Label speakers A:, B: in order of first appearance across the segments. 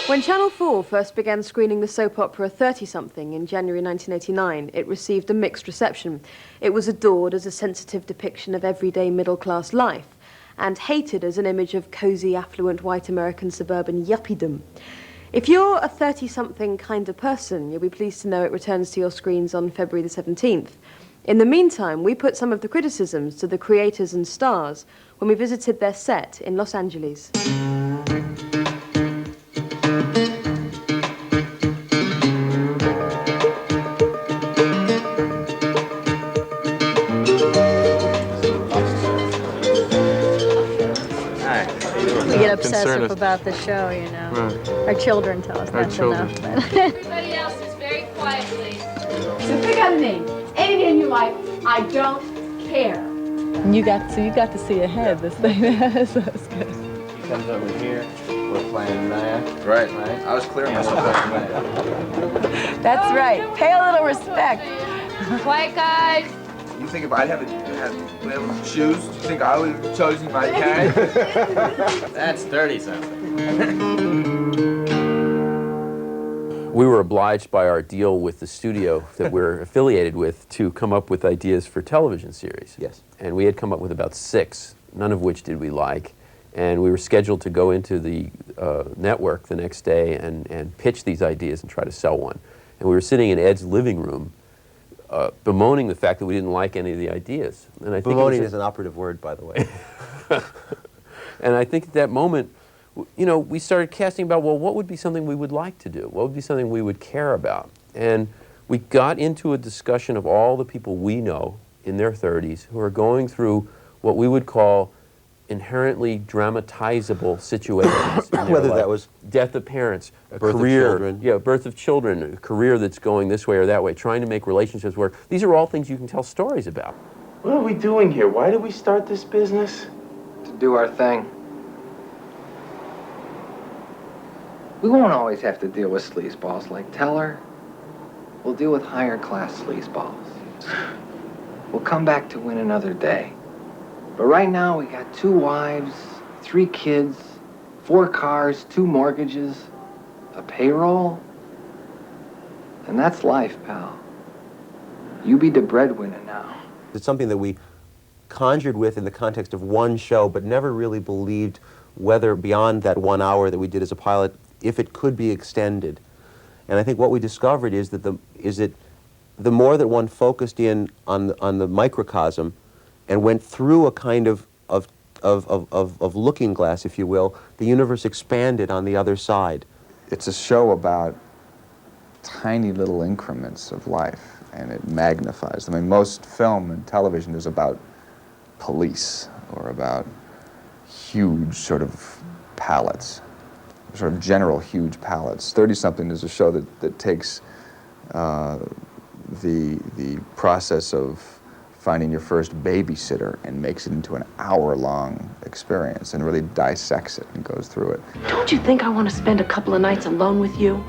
A: When Channel 4 first began screening the soap opera Thirtysomething in January 1989, it received a mixed reception. It was adored as a sensitive depiction of everyday middle-class life, and hated as an image of cosy, affluent, white American suburban yuppiedom. If you're a 30-something kind of person, you'll be pleased to know it returns to your screens on February the 17th. In the meantime, we put some of the criticisms to the creators and stars when we visited their set in Los Angeles.
B: We get obsessive about the show, you know.
C: Right.
B: Our children tell us that's enough.
D: Everybody else is very quiet, please.
E: So pick out a name. Any name you like. I don't care.
B: And you got to see ahead this thing. So it's good.
C: He comes over here. We're playing Naya.
F: Right. I was clearing myself playing Naya.
B: That's right. Pay a little respect.
D: Quiet, guys.
F: You think if I'd have to choose, do you think I would have chosen my character?
C: That's 30-something.
G: We were obliged by our deal with the studio that we're affiliated with to come up with ideas for television series.
H: Yes.
G: And we had come up with about 6, none of which did we like. And we were scheduled to go into the network the next day and pitch these ideas and try to sell one. And we were sitting in Ed's living room bemoaning the fact that we didn't like any of the ideas. And I think
H: bemoaning is an operative word, by the way.
G: And I think at that moment, you know, we started casting about, well, what would be something we would like to do? What would be something we would care about? And we got into a discussion of all the people we know in their 30s who are going through what we would call inherently dramatizable situations.
H: Whether that was
G: death of parents,
H: birth
G: career,
H: of children.
G: yeah, birth of children, a career that's going this way or that way, trying to make relationships work. These are all things you can tell stories about.
C: What are we doing here? Why did we start this business?
I: To do our thing. We won't always have to deal with sleazeballs like Teller. We'll deal with higher class sleazeballs. We'll come back to win another day. But right now we got 2 wives, 3 kids, 4 cars, 2 mortgages, a payroll. And that's life, pal. You be the breadwinner now.
H: It's something that we conjured with in the context of one show, but never really believed whether beyond that 1 hour that we did as a pilot, if it could be extended. And I think what we discovered is that the more that one focused in on the microcosm and went through a kind of looking glass, if you will, the universe expanded on the other side.
F: It's a show about tiny little increments of life, and it magnifies them. I mean, most film and television is about police or about huge sort of palettes, sort of general huge palettes. 30-something is a show that takes the process of finding your first babysitter and makes it into an hour-long experience and really dissects it and goes through it.
J: Don't you think I want to spend a couple of nights alone with you?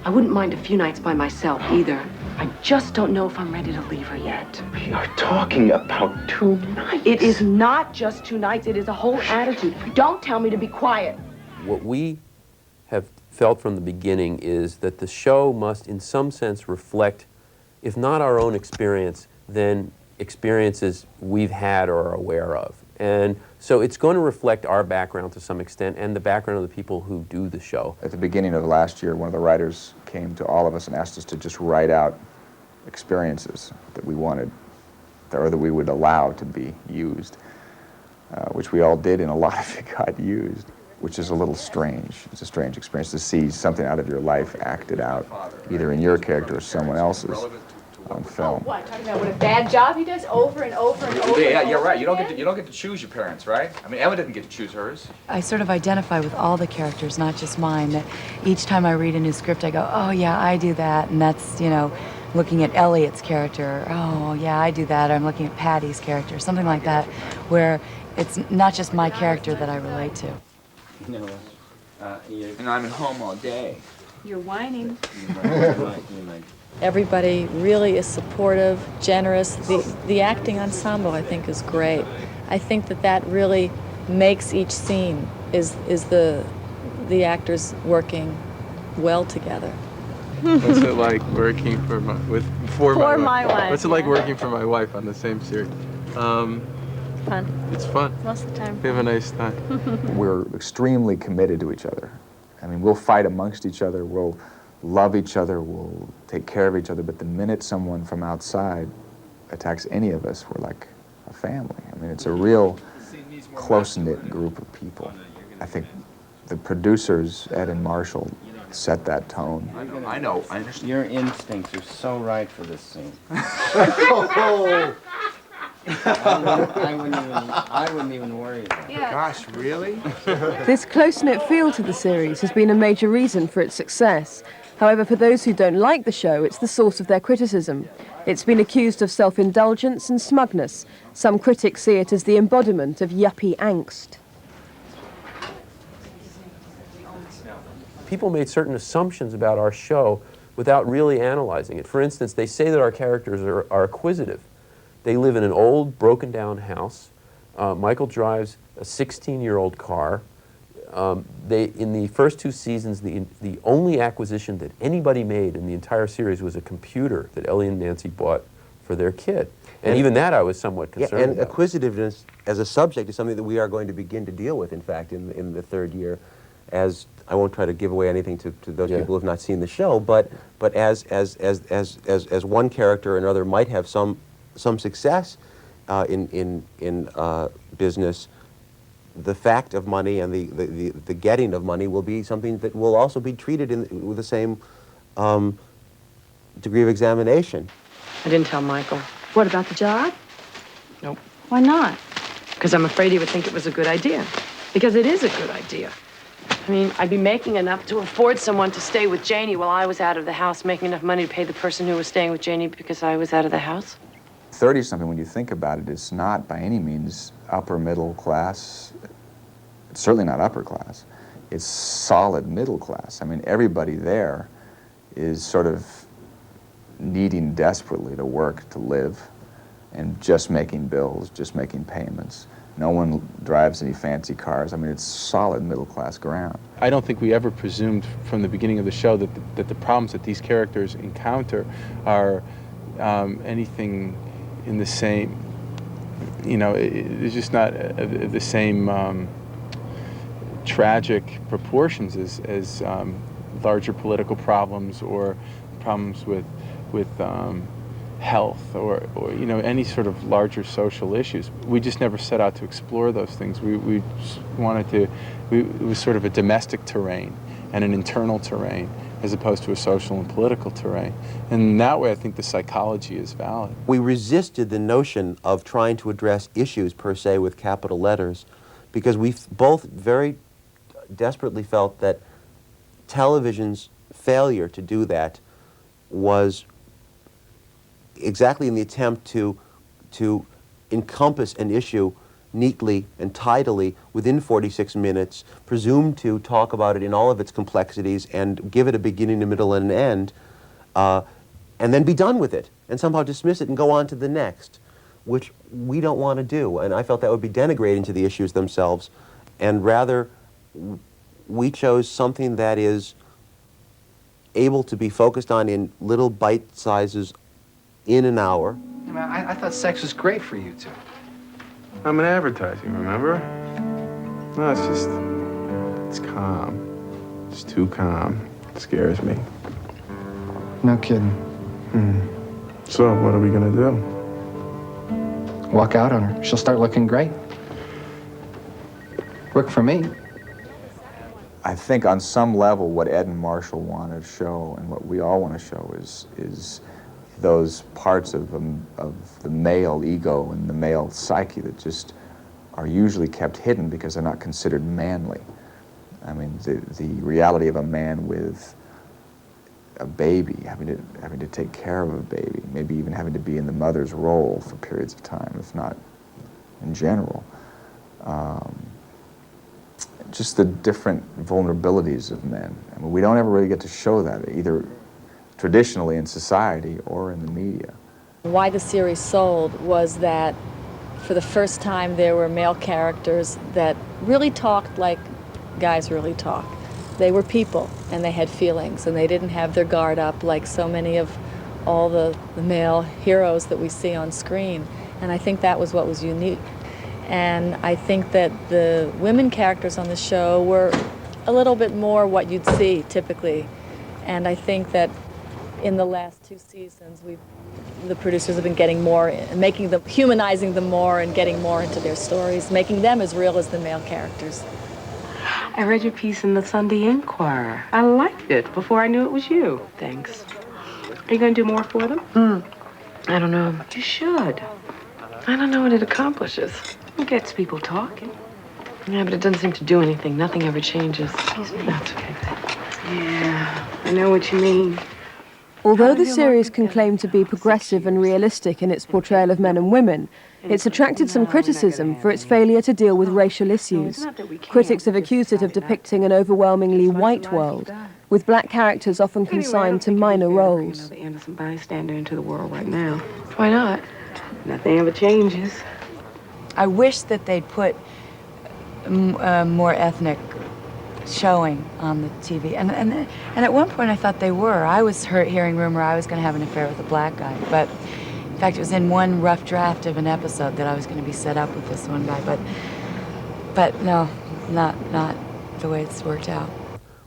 J: I wouldn't mind a few nights by myself either. I just don't know if I'm ready to leave her yet.
C: We are talking about 2 nights.
J: It is not just 2 nights, it is a whole attitude. Don't tell me to be quiet.
G: What we have felt from the beginning is that the show must, in some sense, reflect, if not our own experience, then experiences we've had or are aware of. And so it's going to reflect our background to some extent and the background of the people who do the show.
F: At the beginning of last year, one of the writers came to all of us and asked us to just write out experiences that we wanted, or that we would allow to be used, which we all did, and a lot of it got used, which is a little strange. It's a strange experience to see something out of your life acted out, either in your character or someone else's, on film.
E: Oh, what? Talking about what a bad job he does over and over and over.
F: Yeah,
E: and
F: you're
E: over
F: right. You don't
E: again?
F: get to choose your parents, right? I mean, Emma didn't get to choose hers.
B: I sort of identify with all the characters, not just mine. That each time I read a new script, I go, oh yeah, I do that. And that's, you know, looking at Elliot's character. Oh yeah, I do that. I'm looking at Patty's character, something like that, where it's not just my character that I relate to.
C: No,
F: And I'm at home all day.
E: You're whining.
B: Everybody really is supportive, generous. The acting ensemble, I think, is great. I think that really makes each scene is the
K: the actors working well together.
L: What's it like working for my wife? What's it like
K: yeah.
L: working for my wife on the same series?
K: Fun.
L: It's fun.
K: Most of the time.
L: We have a nice time.
F: We're extremely committed to each other. I mean, we'll fight amongst each other, we'll love each other, we'll take care of each other, but the minute someone from outside attacks any of us, we're like a family. I mean, it's a real close-knit group of people. I think the producers, Ed and Marshall, set that tone.
C: I know. I understand. Your instincts are so right for this scene. I wouldn't even worry about it.
L: Gosh, really?
A: This close-knit feel to the series has been a major reason for its success. However, for those who don't like the show, it's the source of their criticism. It's been accused of self-indulgence and smugness. Some critics see it as the embodiment of yuppie angst.
G: People made certain assumptions about our show without really analyzing it. For instance, they say that our characters are acquisitive. They live in an old, broken-down house. Michael drives a 16-year-old car. In the first 2 seasons, the only acquisition that anybody made in the entire series was a computer that Ellie and Nancy bought for their kid. And even that I was somewhat concerned
H: and
G: about.
H: Acquisitiveness as a subject is something that we are going to begin to deal with, in fact, in the 3rd year. As I won't try to give away anything to those people who have not seen the show, but as one character or another might have some success in business, the fact of money and the getting of money will be something that will also be treated with the same degree of examination.
J: I didn't tell Michael.
E: What about the job?
J: Nope.
E: Why not?
J: Because I'm afraid he would think it was a good idea. Because it is a good idea. I mean, I'd be making enough to afford someone to stay with Janie while I was out of the house, making enough money to pay the person who was staying with Janie because I was out of the house.
F: 30-something, when you think about it, is not by any means upper middle class. It's certainly not upper class. It's solid middle class. I mean, everybody there is sort of needing desperately to work, to live, and just making bills, just making payments. No one drives any fancy cars. I mean, it's solid middle-class ground.
L: I don't think we ever presumed from the beginning of the show that the problems that these characters encounter are anything in the same, it's just not the same tragic proportions as larger political problems or problems with health or any sort of larger social issues. We just never set out to explore those things. We just wanted to, it was sort of a domestic terrain and an internal terrain as opposed to a social and political terrain. And in that way, I think the psychology is valid.
H: We resisted the notion of trying to address issues per se with capital letters because we both very desperately felt that television's failure to do that was exactly in the attempt to encompass an issue neatly and tidily within 46 minutes, presumed to talk about it in all of its complexities and give it a beginning, a middle, and an end, and then be done with it and somehow dismiss it and go on to the next, which we don't want to do. And I felt that would be denigrating to the issues themselves, and rather we chose something that is able to be focused on in little bite sizes in an hour.
I: I thought sex was great for you two.
L: I'm in advertising, remember? No, it's calm. It's too calm. It scares me.
I: No kidding.
L: So, what are we gonna do?
I: Walk out on her. She'll start looking great. Work for me.
F: I think on some level what Ed and Marshall want to show and what we all want to show is those parts of the male ego and the male psyche that just are usually kept hidden because they're not considered manly. I mean, the reality of a man with a baby, having to take care of a baby, maybe even having to be in the mother's role for periods of time, if not in general. Just the different vulnerabilities of men. I mean, we don't ever really get to show that, either traditionally in society or in the media.
K: Why the series sold was that for the first time there were male characters that really talked like guys really talk. They were people, and they had feelings, and they didn't have their guard up like so many of all the male heroes that we see on screen. And I think that was what was unique. And I think that the women characters on the show were a little bit more what you'd see typically. And I think that in the last 2 seasons, the producers have been getting more, making them, humanizing them more and getting more into their stories, making them as real as the male characters.
J: I read your piece in the Sunday Inquirer. I liked it before I knew it was you. Thanks. Are you going to do more for them? I don't know. You should. I don't know what it accomplishes. It gets people talking. Yeah, but it doesn't seem to do anything. Nothing ever changes. Excuse me. That's okay. Yeah, I know what you mean.
A: Although the series can claim to be progressive and realistic in its portrayal of men and women, it's attracted some criticism for its failure to deal with racial issues. Critics have accused it of depicting an overwhelmingly white world, with black characters often consigned to minor roles.
J: The innocent bystander into the world right now. Why not? Nothing ever changes.
B: I wish that they'd put more ethnic showing on the TV. And at one point I thought they were. I was hearing rumor I was going to have an affair with a black guy. But in fact, it was in one rough draft of an episode that I was going to be set up with this one guy. But no, not the way it's worked out.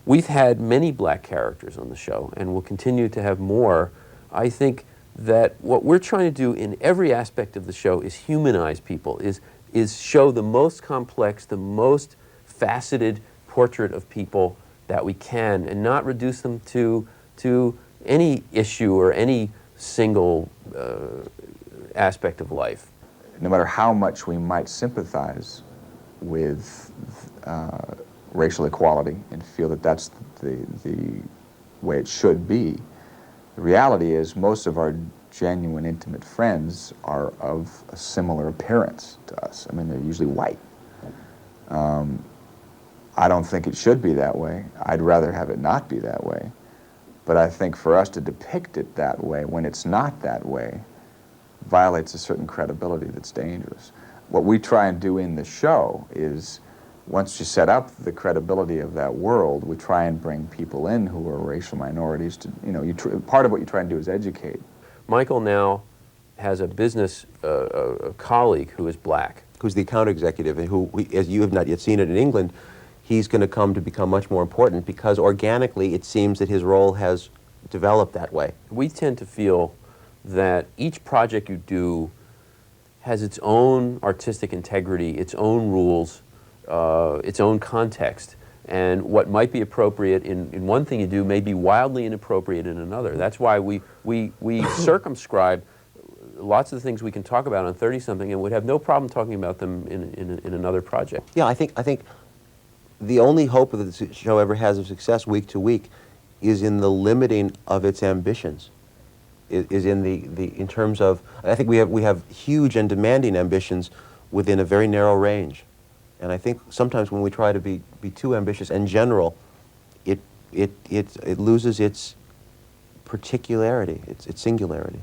G: We've had many black characters on the show, and we'll continue to have more. I think that what we're trying to do in every aspect of the show is humanize people, is show the most complex, the most faceted portrait of people that we can, and not reduce them to any issue or any single aspect of life.
F: No matter how much we might sympathize with racial equality and feel that that's the way it should be, the reality is most of our genuine, intimate friends are of a similar appearance to us. I mean, they're usually white. I don't think it should be that way. I'd rather have it not be that way. But I think for us to depict it that way when it's not that way violates a certain credibility that's dangerous. What we try and do in the show is, once you set up the credibility of that world, we try and bring people in who are racial minorities to, part of what you try and do is educate.
G: Michael now has a business a colleague who is black.
H: Who's the account executive, and who, as you have not yet seen it in England, he's going to come to become much more important because organically it seems that his role has developed that way.
G: We tend to feel that each project you do has its own artistic integrity, its own rules, its own context. And what might be appropriate in one thing you do may be wildly inappropriate in another. That's why we circumscribe lots of the things we can talk about on 30-something and would have no problem talking about them in another project.
H: Yeah, I think the only hope that the show ever has of success week to week is in the limiting of its ambitions. Is in in terms of, I think we have huge and demanding ambitions within a very narrow range. And I think sometimes when we try to be too ambitious and general, it loses its particularity, its singularity.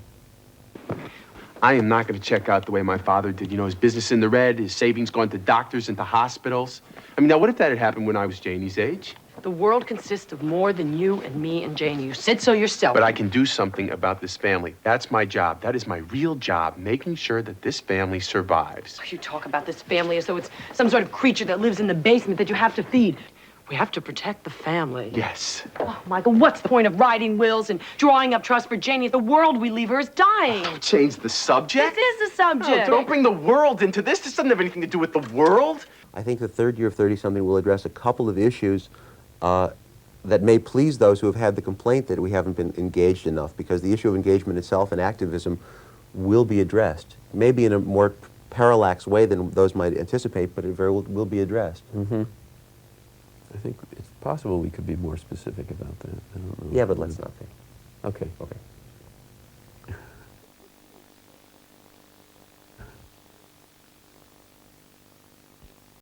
M: I am not going to check out the way my father did. You know, his business in the red, his savings going to doctors and to hospitals. I mean, now what if that had happened when I was Janie's age?
J: The world consists of more than you and me and Janie. You said so yourself.
M: But I can do something about this family. That's my job. That is my real job, making sure that this family survives.
J: You talk about this family as though it's some sort of creature that lives in the basement that you have to feed. We have to protect the family.
M: Yes.
J: Oh, Michael, what's the point of writing wills and drawing up trusts for Janie? The world we leave her is dying.
M: Oh, change the subject?
J: This is the subject.
M: Oh, don't bring the world into this. This doesn't have anything to do with the world.
H: I think the third year of 30-something will address a couple of issues that may please those who have had the complaint that we haven't been engaged enough, because the issue of engagement itself and activism will be addressed. Maybe in a more parallax way than those might anticipate, but it very well will be addressed.
G: Mm-hmm. I think it's possible we could be more specific about that. I don't know.
H: Yeah, but let's not be.
G: Okay.
H: Okay.